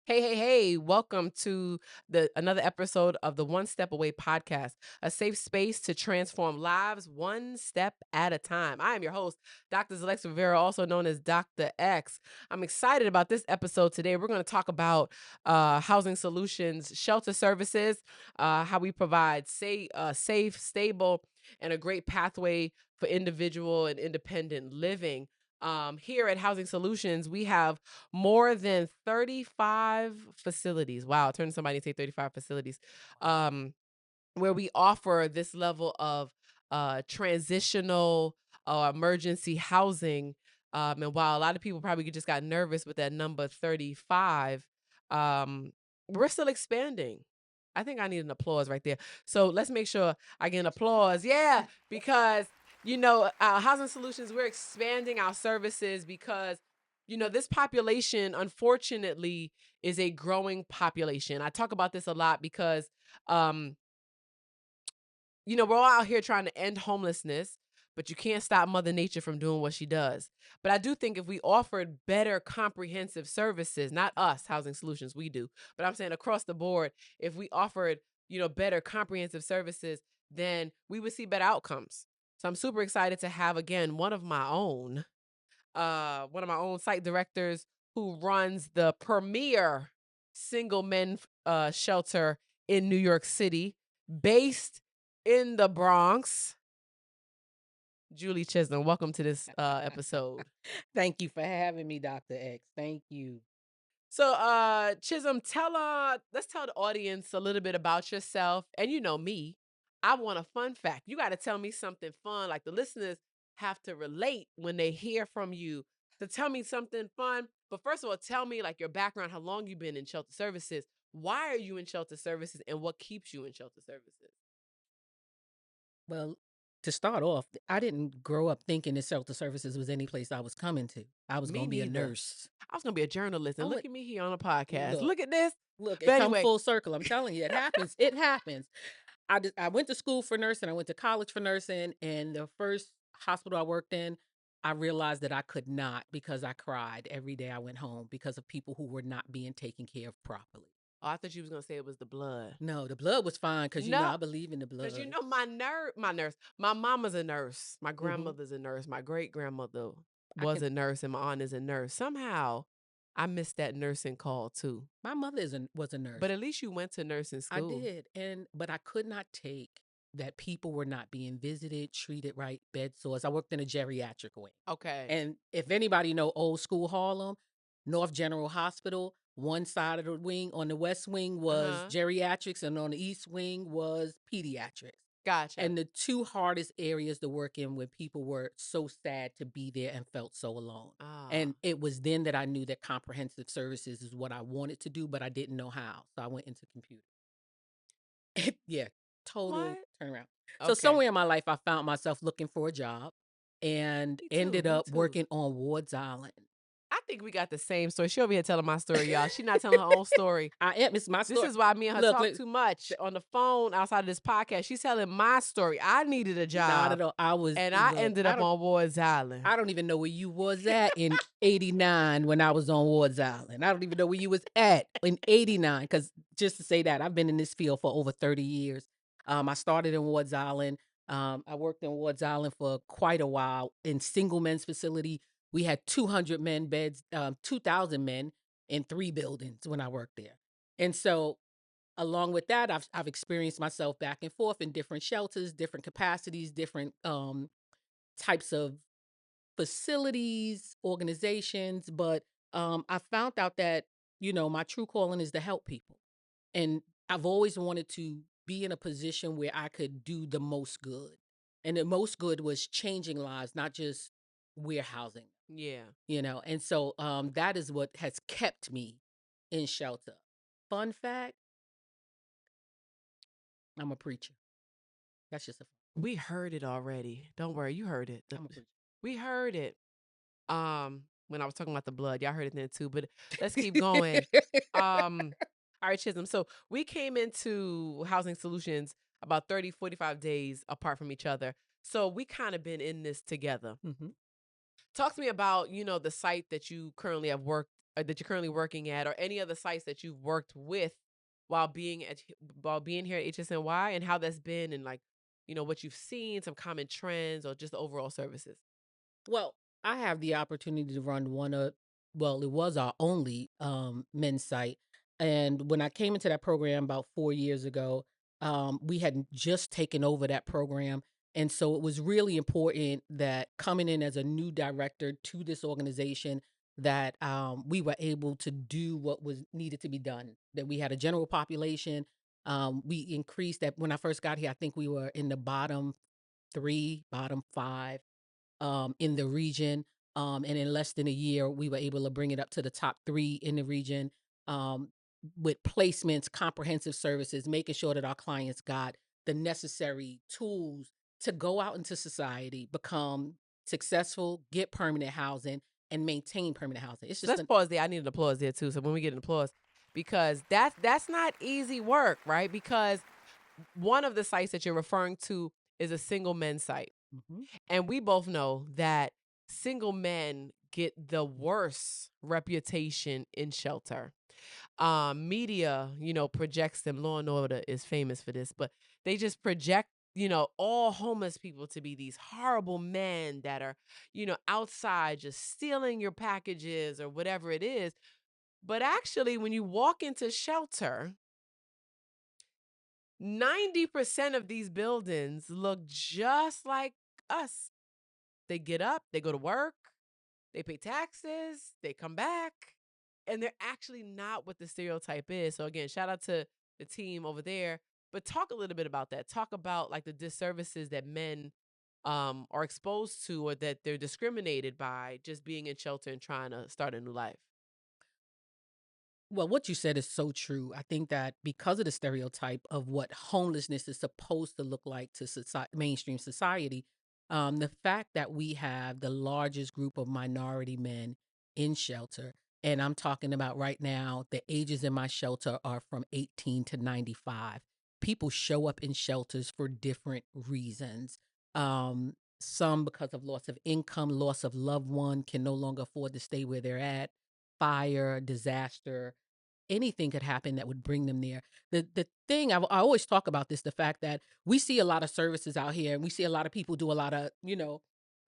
Hey, welcome to the another episode of the One Step Away podcast, a safe space to transform lives one step at a time. I am your host, Dr. Zalexa Rivera, also known as Dr. X. I'm excited about this episode today. We're going to talk about housing solutions, shelter services, how we provide safe, stable, and a great pathway for individual and independent living. Here at Housing Solutions, we have more than 35 facilities. Wow, turn somebody and say 35 facilities. Um, where we offer this level of transitional emergency housing. And while a lot of people probably just got nervous with that number 35, um, we're still expanding. I think I need an applause right there. So let's make sure I get an applause. Yeah, because Housing Solutions, we're expanding our services because this population, unfortunately, is a growing population. I talk about this a lot because um, we're all out here trying to end homelessness, but you can't stop Mother Nature from doing what she does. But I do think if we offered better comprehensive services, not us, Housing Solutions, we do, but I'm saying across the board, if we offered, better comprehensive services, then we would see better outcomes. So I'm super excited to have again one of my own site directors who runs the premier single men shelter in New York City, based in the Bronx. Julie Chisolm, welcome to this episode. Thank you for having me, Dr. X. Thank you. So, Chisholm, let's tell the audience a little bit about yourself. And you know me, I want a fun fact. You got to tell me something fun. Like the listeners have to relate when they hear from you. So tell me something fun. But first of all, tell me like your background, how long you've been in shelter services. Why are you in shelter services, and what keeps you in shelter services? Well, to start off, I didn't grow up thinking that shelter services was any place I was coming to. I was Me going to be a neither. nurse. I was gonna be a journalist, I and look went, at me here on a podcast. look, Look at this. look, But it come anyway, full circle. I'm telling you, it happens. It happens. I went to school for nursing. I went to college for nursing. And the first hospital I worked in, I realized that I could not because I cried every day I went home because of people who were not being taken care of properly. oh, I thought you was gonna say it was the blood. No, the blood was fine because, No, I believe in the because blood. my mama's a nurse, my Hmm. grandmother's a nurse, my great grandmother I was can a nurse, and my aunt is a nurse. Somehow, I missed that nursing call too. My mother was a But nurse. at least you went to nursing I school. did, but I could not take that people were not being visited, treated right, bed sores. I worked in a geriatric wing. Okay. And if anybody know old school Harlem, North General Hospital, one side of the wing on the west wing Uh was huh. geriatrics and on the east wing was pediatrics. Gotcha. And the two hardest areas to work in when people were so sad to be there and felt so alone. Ah. And it was then that I knew that comprehensive services is what I wanted to do, but I didn't know how. So I went into computer. Yeah, total What? turnaround. So Okay. somewhere in my life, I found myself looking for a job and Me too. ended Me up too. working on Ward's Island. I think we got the same story. She over here telling my story, y'all. She not telling her own story. I am. It's my This story. is why me and her Look, talk look, too much on the phone outside of this podcast. She's telling my story. I needed a not job, at all. I was and I look. ended up on Ward's Island. I don't even know where you was at in '89 when I was on Ward's Island. I don't even know where you was at in '89. Because just to say that, I've been in this field for over 30 years. I started in Ward's Island. I worked in Ward's Island for quite a while in single men's facility. We had 200 men beds, 2,000 men in 3 buildings when I worked there. And so along with that, I've experienced myself back and forth in different shelters, different capacities, different types of facilities, organizations, but I found out that, my true calling is to help people. And I've always wanted to be in a position where I could do the most good. And the most good was changing lives, not just warehousing, Yeah. And so that is what has kept me in shelter. Fun fact, I'm a preacher. That's just a We heard it already. Don't worry, you heard it. I'm a preacher. We heard it. When I was talking about the blood, y'all heard it then too. But let's keep going. All right, Chisholm. So we came into Housing Solutions about 30, 45 days apart from each other. So we kind of been in this together. Mhm. Talk to me about, the site that you currently have worked that you're currently working at, or any other sites that you've worked with while being here at HSNY, and how that's been, and like, what you've seen, some common trends, or just the overall services. Well, I have the opportunity to run one of well, it was our only men's site. And when I came into that program about 4 years ago, we had just taken over that program. And so it was really important that coming in as a new director to this organization, that we were able to do what was needed to be done. That we had a general population. We increased that when I first got here. I think we were in the bottom three, bottom five in the region. And in less than a year, we were able to bring it up to the top three in the region, um, with placements, comprehensive services, making sure that our clients got the necessary tools to go out into society, become successful, get permanent housing, and maintain permanent housing. It's just Let's an pause there. I need an applause there too. So when we get an applause, because that's not easy work, right? Because one of the sites that you're referring to is a single men's site. Mhm. And we both know that single men get the worst reputation in shelter. Media, projects them. Law and Order is famous for this, but they just project, all homeless people to be these horrible men that are, outside just stealing your packages or whatever it is. But actually, when you walk into shelter, 90% of these buildings look just like us. They get up, they go to work, they pay taxes, they come back, and they're actually not what the stereotype is. So again, shout out to the team over there. But talk a little bit about that. Talk about like the disservices that men are exposed to, or that they're discriminated by just being in shelter and trying to start a new life. Well, what you said is so true. I think that because of the stereotype of what homelessness is supposed to look like to mainstream society, the fact that we have the largest group of minority men in shelter, and I'm talking about right now, the ages in my shelter are from 18 to 95. People show up in shelters for different reasons. Some because of loss of income, loss of loved one, can no longer afford to stay where they're at, fire, disaster, anything could happen that would bring them there. The thing I always talk about this, the fact that we see a lot of services out here, and we see a lot of people do a lot of,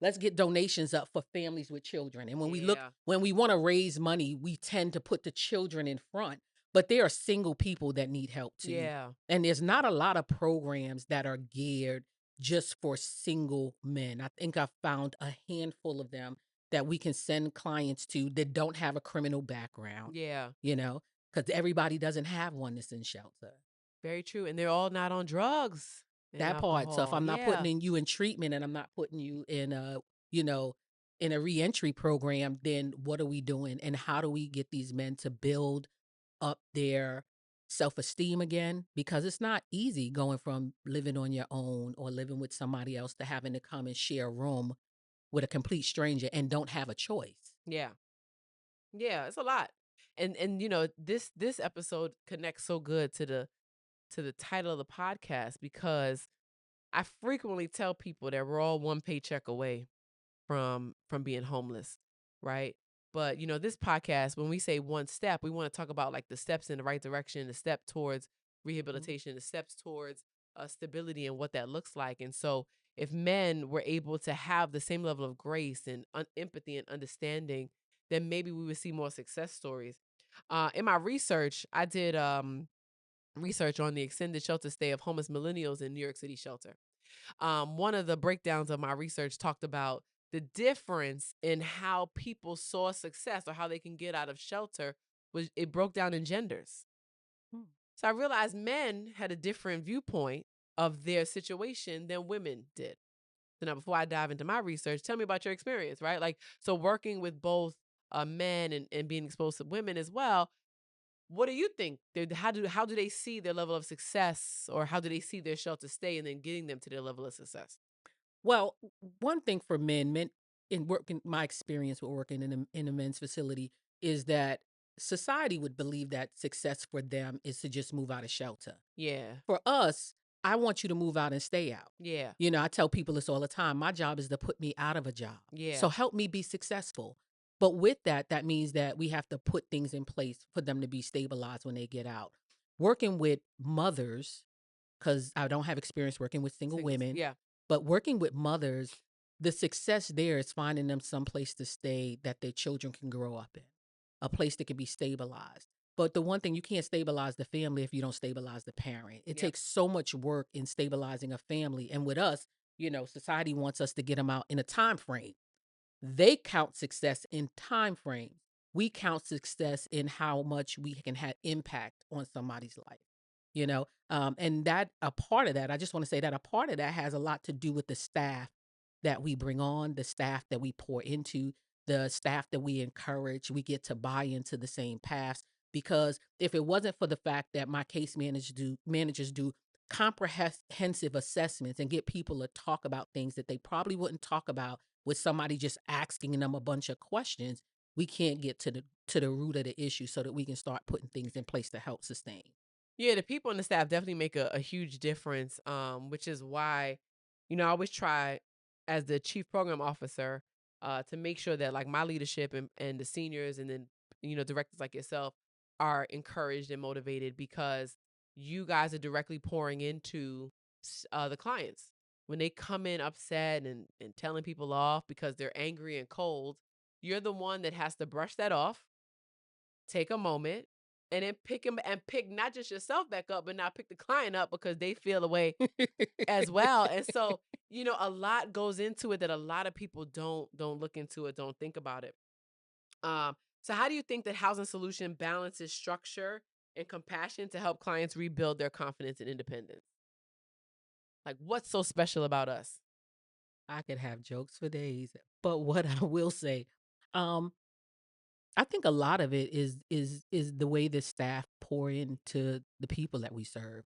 let's get donations up for families with children. And Yeah. when we want to raise money, we tend to put the children in front. But there are single people that need help too. Yeah. And there's not a lot of programs that are geared just for single men. I think I've found a handful of them that we can send clients to that don't have a criminal background, Yeah. you know, because everybody doesn't have one that's in shelter. Very true. And they're all not on drugs and That part. So if alcohol. I'm not Yeah. putting in you in treatment and I'm not putting you in a, you know, in a reentry program, then what are we doing? And how do we get these men to build up their self-esteem again? Because it's not easy going from living on your own or living with somebody else to having to come and share a room with a complete stranger and don't have a choice. Yeah. Yeah. It's a lot. And this episode connects so good to the title of the podcast, because I frequently tell people that we're all one paycheck away from being homeless, right? But this podcast, when we say one step, we want to talk about like the steps in the right direction, the step towards Mhm. rehabilitation, the steps towards stability, and what that looks like. And so, if men were able to have the same level of grace and empathy and understanding, then maybe we would see more success stories. In my research, I did research on the extended shelter stay of homeless millennials in New York City shelter. One of the breakdowns of my research talked about the difference in how people saw success, or how they can get out of shelter, was it broke down in genders. Mm. So I realized men had a different viewpoint of their situation than women did. So now, before I dive into my research, tell me about your experience, right? Like, so working with both men and being exposed to women as well. What do you think? How do they see their level of success, or how do they see their shelter stay, and then getting them to their level of success? Well, one thing for men in working, my experience with working in a men's facility is that society would believe that success for them is to just move out of shelter. Yeah. For us, I want you to move out and stay out. Yeah. I tell people this all the time. My job is to put me out of a job. Yeah. So help me be successful. But with that, that means that we have to put things in place for them to be stabilized when they get out. Working with mothers, because I don't have experience working with single Singles. women, Yeah. but working with mothers, the success there is finding them some place to stay that their children can grow up in, a place that can be stabilized. But the one thing, you can't stabilize the family if you don't stabilize the parent. It Yep. takes so much work in stabilizing a family. And with us, society wants us to get them out in a time frame. They count success in time frames. We count success in how much we can have impact on somebody's life. And that a part of that, I just want to say that a part of that has a lot to do with the staff that we bring on, the staff that we pour into, the staff that we encourage. We get to buy into the same paths. Because if it wasn't for the fact that my case managers do comprehensive assessments and get people to talk about things that they probably wouldn't talk about with somebody just asking them a bunch of questions, we can't get to the root of the issue so that we can start putting things in place to help sustain. Yeah, the people on the staff definitely make a huge difference, which is why, I always try as the chief program officer to make sure that like my leadership and the seniors and then, directors like yourself are encouraged and motivated because you guys are directly pouring into the clients. When they come in upset and telling people off because they're angry and cold, you're the one that has to brush that off, take a moment, and then pick him and pick not just yourself back up, but now pick the client up because they feel away as well. And so, a lot goes into it that a lot of people don't look into it, don't think about it. So how do you think that Housing Solution balances structure and compassion to help clients rebuild their confidence and independence? Like what's so special about us? I could have jokes for days, but what I will say, um, I think a lot of it is the way the staff pour into the people that we serve.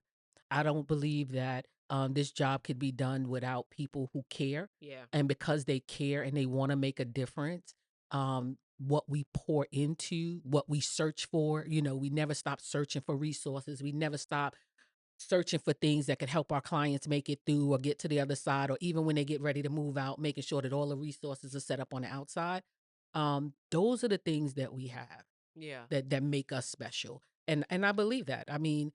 I don't believe that this job could be done without people who care, Yeah. and because they care and they want to make a difference. What we pour into, what we search for, we never stop searching for resources. We never stop searching for things that could help our clients make it through or get to the other side, or even when they get ready to move out, making sure that all the resources are set up on the outside. Those are the things that we have Yeah. that make us special. And I believe that. I mean,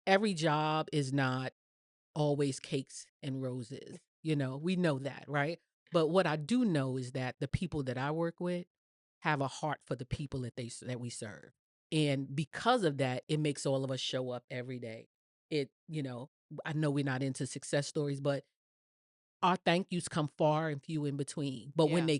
every job is not always cakes and roses. We know that, right? But what I do know is that the people that I work with have a heart for the people that we serve. And because of that, it makes all of us show up every day. I know we're not into success stories, but our thank yous come far and few in between. But when Yeah.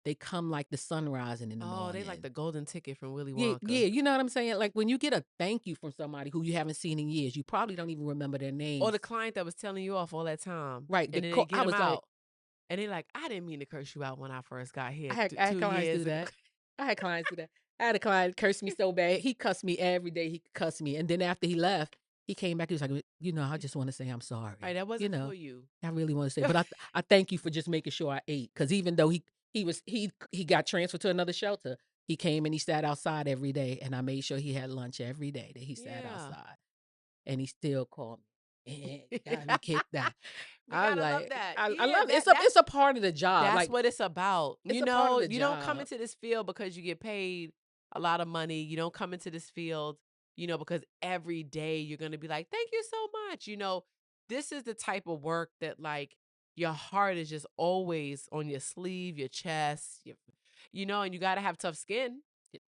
they come like the sun rising in the Oh, they like morning. the golden ticket from Willy Yeah, Wonka. yeah, you know what I'm saying? Like when you get a thank you from somebody who you haven't seen in years, you probably don't even remember their Or the names. client that was telling you off all that time, Right. and then they get I them was like, out, and they like, "I didn't mean to curse you out when I first got here I had 2 clients do years ago." that. I had clients do that. I had a client curse me so bad. He cussed me every day. He cussed me. And then after he left, he came back. He was like, I just want to say I'm Right, sorry. that wasn't for you. I really want to say, but I thank you for just making sure I ate. Cause even though he got transferred to another shelter, he came and he sat outside every day. And I made sure he had lunch every day that he sat Yeah. outside. And he still called me. Got me kicked out. We I'm gotta love like, that. I Yeah, love it. that It's a part of the job. that's Like what it's about. it's a part of the You don't come job. into this field because you get paid a lot of money. You don't come into this field, because every day you're gonna be like, "Thank you so much." This is the type of work that like your heart is just always on your sleeve, your chest, and you gotta have tough skin.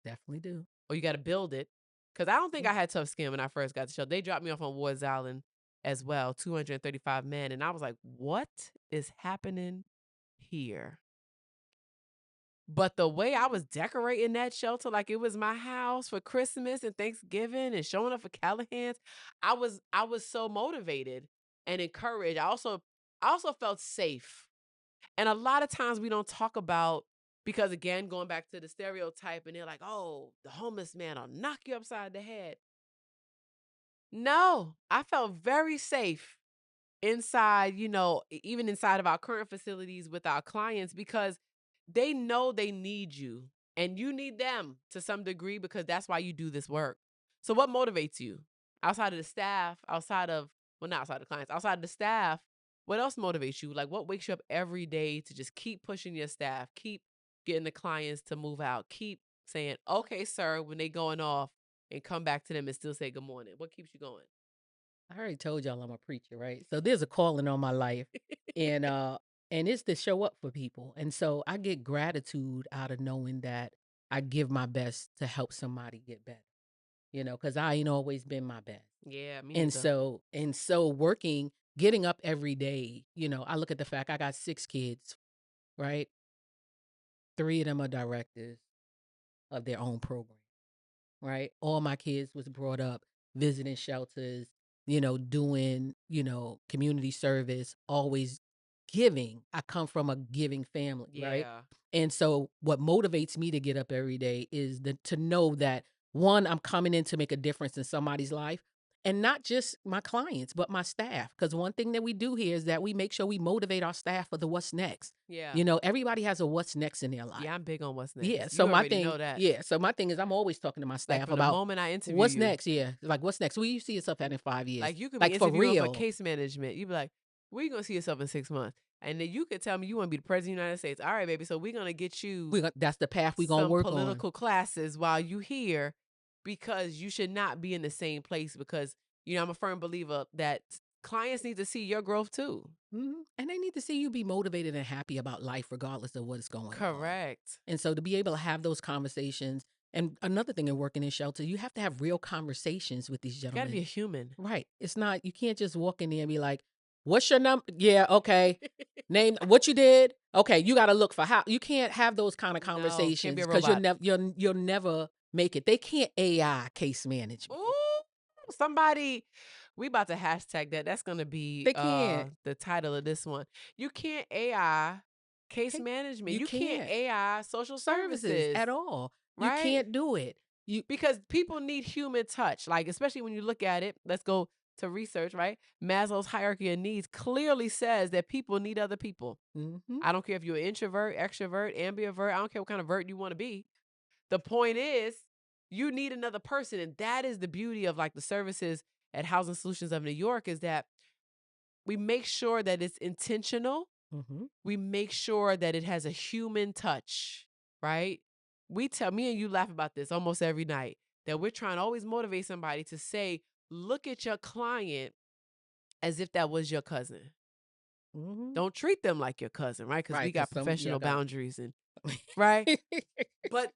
Definitely do. Or you gotta build it. Cause I don't think Mm. I had tough skin when I first got to show. They dropped me off on Ward's Island as well, 235 men, and I was like, "What is happening here?" But the way I was decorating that shelter like it was my house for Christmas and Thanksgiving and showing up for Callahan's, I was so motivated and encouraged. I also felt safe. And a lot of times we don't talk about because again, going back to the stereotype, and they're like, "Oh, the homeless man will knock you upside the head." No, I felt very safe inside, even inside of our current facilities with our clients because they know they need you and you need them to some degree because that's why you do this work. So what motivates you? Outside of the staff, well, not outside of the clients, outside of the staff, what else motivates you? Like what wakes you up every day to just keep pushing your staff, keep getting the clients to move out. Keep saying, "Okay, sir," when they going off, and come back to them and still say good morning. What keeps you going? I already told y'all I'm a preacher, right? So there's a calling on my life, and it's to show up for people. And so I get gratitude out of knowing that I give my best to help somebody get better. Because I ain't always been my best. Yeah, me And neither. so working, getting up every day, I look at the fact I got 6 kids, right? 3 of them are directors of their own program, right? All my kids was brought up visiting shelters, doing, community service, always giving. I come from a giving family, right? Yeah, And so what motivates me to get up every day is to know that one, I'm coming in to make a difference in somebody's life. And not just my clients, but my staff. Because one thing that we do here is that we make sure we motivate our staff for the what's next. yeah, Everybody has a what's next in their life. yeah. I'm big on what's Yeah, next. so You my already thing know that. yeah, so my thing is I'm always talking to my Like staff from the about moment I interview what's you, next, yeah, like, what's next? Where you see yourself at in 5 years? like you could be Like, for interviewing for real. case management. You be like, "Where you gonna see yourself in 6 months?" And then you could tell me you want to be the president of the United States. All right, baby. So we're gonna get you That's the path we gonna some work on. political classes while you here, because you should not be in the same place. Because I'm a firm believer that clients need to see your growth too. Mhm, and they need to see you be motivated and happy about life regardless of what's going on. Correct. And so to be able to have those conversations and another thing in working in shelter, you have to have real conversations with these You got to be gentlemen. a human. Right. It's not you can't just walk in there and be like, "What's your number?" "Yeah, okay." "Name what you did?" "Okay, you gotta look for how." You can't have those kind of No, can't be conversations a because robot. you'll never make it. They can't AI case management. Ooh, somebody, we about to hashtag that. That's gonna be They can't. the title of this one. You can't AI case Ca management. You You can't can't. AI social Services services, at all. You right? can't do it. You Because people need human touch. Like, especially when you look at it, let's go to research, right? Maslow's hierarchy of needs clearly says that people need other people. Mhm. I don't care if you're an introvert, extrovert, ambivert, I don't care what kind of vert you want to be. The point is, you need another person. And that is the beauty of like the services at Housing Solutions of New York, is that we make sure that it's intentional. Mhm. We make sure that it has a human touch, right? We tell me and you laugh about this almost every night, that we're trying to always motivate somebody to say, look at your client as if that was your cousin. Mhm. Don't treat them like your cousin, right? Because we Right, 'cause got some yeah, professional go ahead. boundaries, and right. But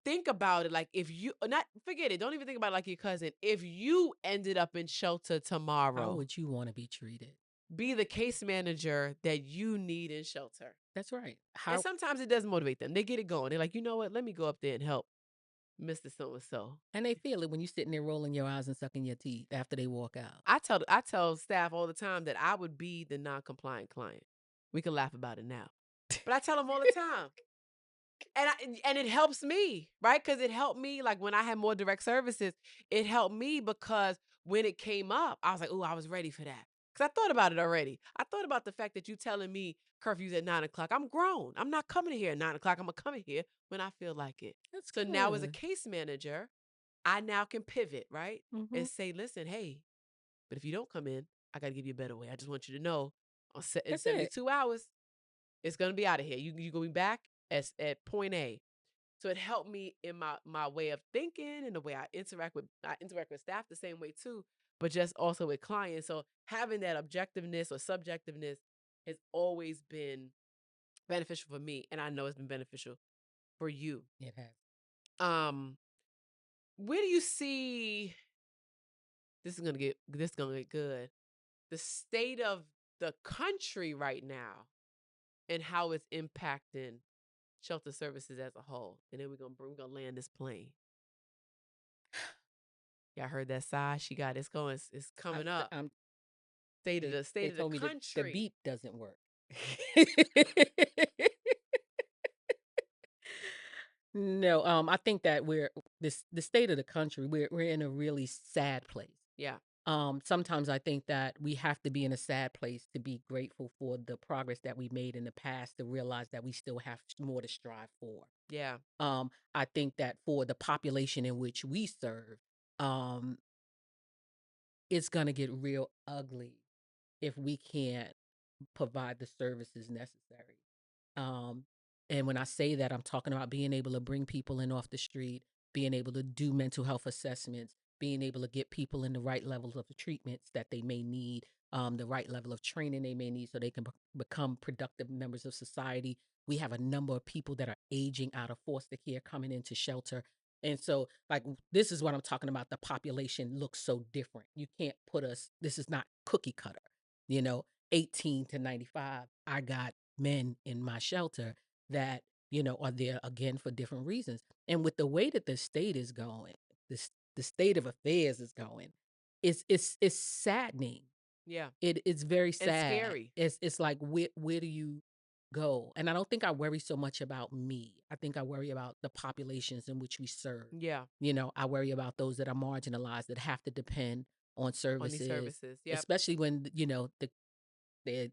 think about it, like if you not forget it, don't even think about it like your cousin. If you ended up in shelter How tomorrow, would you wanna be treated? be the case manager that you need in shelter. That's right. And How sometimes it does motivate them. They get it going. They're like, you know what? Let me go up there and help Mr. So and so. and they feel it when you sitting there rolling your eyes and sucking your teeth after they walk out. I tell staff all the time that I would be the non-compliant client. We can laugh about it now, but I tell them all the time. And it helps me, right? Because it helped me, like, when I had more direct services, it helped me because when it came up, I was like, "Oh, I was ready for that." Because I thought about it already. I thought about the fact that you telling me curfew's at 9 o'clock. I'm grown. I'm not coming here at 9 o'clock. I'm gonna come in here when I feel like it. That's So now, as a good. case manager, I now can pivot, right? Mhm. And say, "Listen, hey, but if you don't come in, I gotta give you a better way. I just want you to know, in That's it. 72 hours, it's gonna be out of here. You going back at point A." So it helped me in my way of thinking and the way I interact with staff the same way too, but just also with clients. So having that objectiveness or subjectiveness has always been beneficial for me, and I know it's been beneficial for you. It has. Um, where do you see this is gonna get good? The state of the country right now and how it's impacting shelter services as a whole. And then we're gonna land this plane. Y'all heard that sigh? She got it's going. It's coming up. I'm State of the they state of the told me that the country. beep doesn't work. No, I think that the state of the country, we're in a really sad place. Yeah, Sometimes I think that we have to be in a sad place to be grateful for the progress that we made in the past to realize that we still have more to strive for. yeah, I think that for the population in which we serve, um, it's gonna get real ugly if we can't provide the services necessary. Um, And when I say that, I'm talking about being able to bring people in off the street, being able to do mental health assessments, being able to get people in the right levels of the treatments that they may need, the right level of training they may need so they can become productive members of society. We have a number of people that are aging out of foster care coming into shelter. And so, like, this is what I'm talking about. The population looks so different. You can't put us, this is not cookie cutter, you know, 18 to 95. I got men in my shelter that, are there again for different reasons. And with the way that the state is going, the state of affairs is going, it's saddening. Yeah, It's very and sad. scary. It's like where do you go? And I don't think I worry so much about me. I think I worry about the populations in which we serve. Yeah, I worry about those that are marginalized that have to depend on on these services, services. Yep. especially when the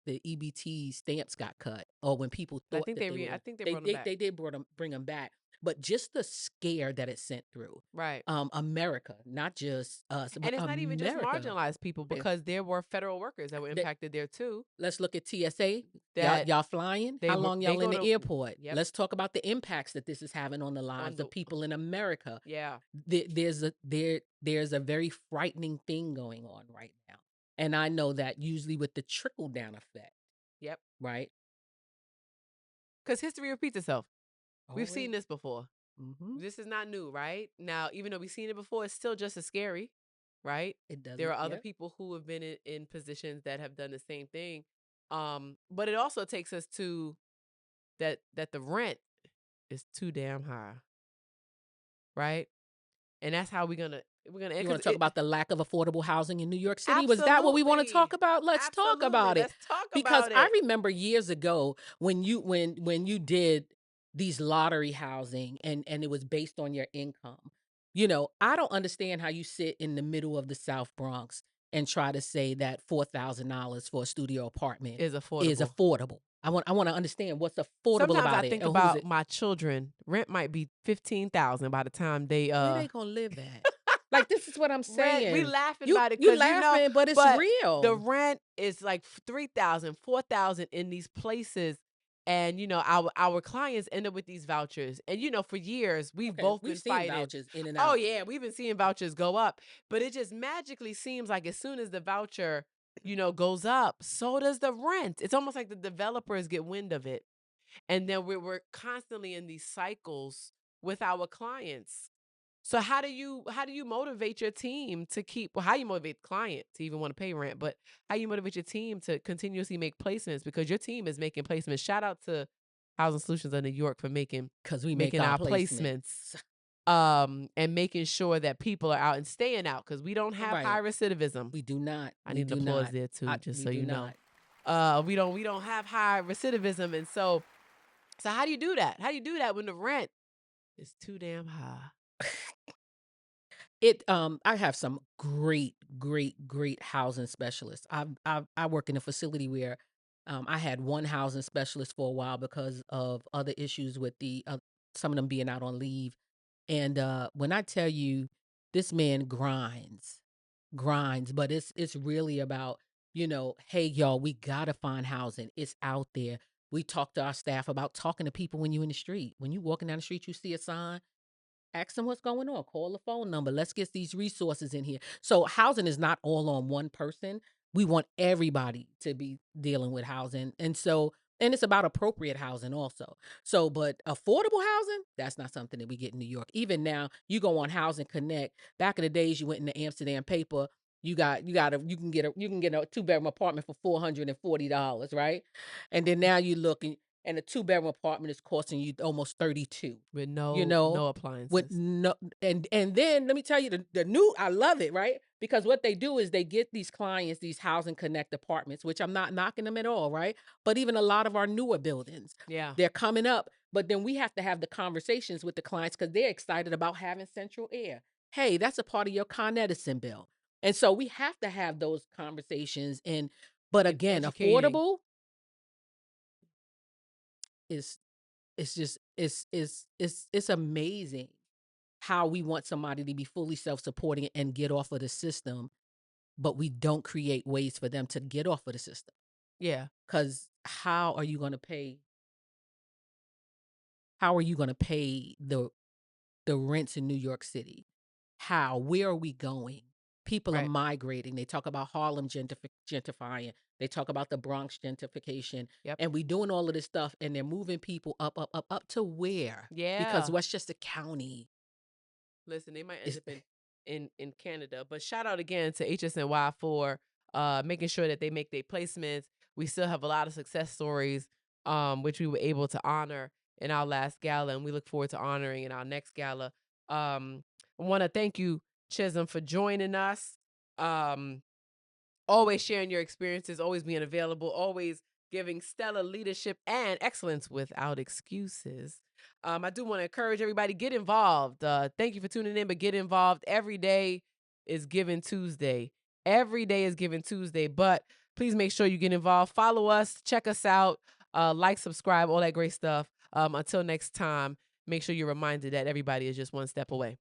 EBT stamps got cut, or when people thought that they were I gonna, think they brought them back. they did bring them back, but just the scare that it sent through, Right. America, not just us, but And it's not even just America. marginalized people eh, because there were federal workers that were that- impacted there too. Let's look at TSA. That Y'all flying? How long they y'all in go the to. airport? Yep, Let's talk about the impacts that this is having on the on lives the. of people in America. Yeah. There's a very frightening thing going on right now, and I know that usually with the trickle down effect, Yep. right? Because history repeats itself. We've seen Always. this before. Hmm. This is not new, right? Now, even though we've seen it before, it's still just as scary, right? It There doesn't. are other Yeah. people who have been in positions that have done the same thing. But it also takes us to that the rent is too damn high, right? And that's how we're gonna You want because to talk it about the lack of affordable housing in New York City? Was that what we want to talk absolutely, about? Let's talk absolutely. about it. Let's talk Because about I it. remember years ago when you did these lottery housing and it was based on your income. I don't understand how you sit in the middle of the South Bronx and try to say that $4,000 for a studio apartment Is is affordable. affordable. I want to understand what's affordable Sometimes I about it think and who's about it. my children. Rent might be 15,000 by the time they Where they gonna live at? Like, this is what I'm rent. We saying. laughing You about it you because laughing, but it's but the real. rent is like 3,000, 4,000 in these places. And our clients end up with these vouchers. And for years we've Okay, both we've been seen fighting. vouchers in and Oh out. yeah, we've been seeing vouchers go up. But it just magically seems like as soon as the voucher, goes up, so does the rent. It's almost like the developers get wind of it. And then we're constantly in these cycles with our clients. So how do you motivate your team to keep well, how you motivate the client to even want to pay rent, but how you motivate your team to continuously make placements because your team is making placements. Shout out to Housing Solutions of New York for making 'Cause we make making our our placements. placements and making sure that people are out and staying out because we don't have high Right. recidivism. We do not. I We need an do applause not. there too, just We so do you know. not. We don't have high recidivism, and so how do you do that? How do you do that when the rent is too damn high? I have some great, great, great housing specialists. I work in a facility where I had one housing specialist for a while because of other issues with the some of them being out on leave. And when I tell you this man grinds, but it's really about, hey y'all, we gotta find housing. It's out there. We talk to our staff about talking to people when you're in the street. When you walking down the street, you see a sign. Ask them what's going on. Call the phone number. Let's get these resources in here. So housing is not all on one person. We want everybody to be dealing with housing. And it's about appropriate housing also. So, but affordable housing, that's not something that we get in New York. Even now, you go on Housing Connect. Back in the days, you went in the Amsterdam paper. You can get a 2 bedroom apartment for $440, right? And then now you look and a 2 bedroom apartment is costing you almost 32, With you no know, no with appliances. no and then let me tell you the new I love it, right? Because what they do is they get these clients these housing connect apartments, which I'm not knocking them at all, right? But even a lot of our newer buildings, Yeah. they're coming up, but then we have to have the conversations with the clients cuz they're excited about having central air. Hey, that's a part of your Con Edison bill. And so we have to have those conversations but And again, educating. affordable is it's just it's amazing how we want somebody to be fully self-supporting and get off of the system, but we don't create ways for them to get off of the system. Yeah. Because how are you going to pay? how are you gonna pay the rents in New York City? How? Where are we going? People are Right. migrating. They talk about Harlem gentrifying. They talk about the Bronx gentrification. Yep. And we doing all of this stuff and they're moving people up, up, up, up to where? Because Yeah. Westchester County Listen, they might end is up in Canada. But shout out again to HSNY for making sure that they make their placements. We still have a lot of success stories, which we were able to honor in our last gala, and we look forward to honoring in our next gala. I want to thank you, Chisholm, for joining us. Um, Always sharing your experiences, always being available, always giving stellar leadership and excellence without excuses. I do want to encourage everybody, get involved. Thank you for tuning in, but get involved. Every day is Giving Tuesday. Every day is Giving Tuesday, but please make sure you get involved. Follow us, check us out, like, subscribe, all that great stuff. Until next time, make sure you're reminded that everybody is just one step away.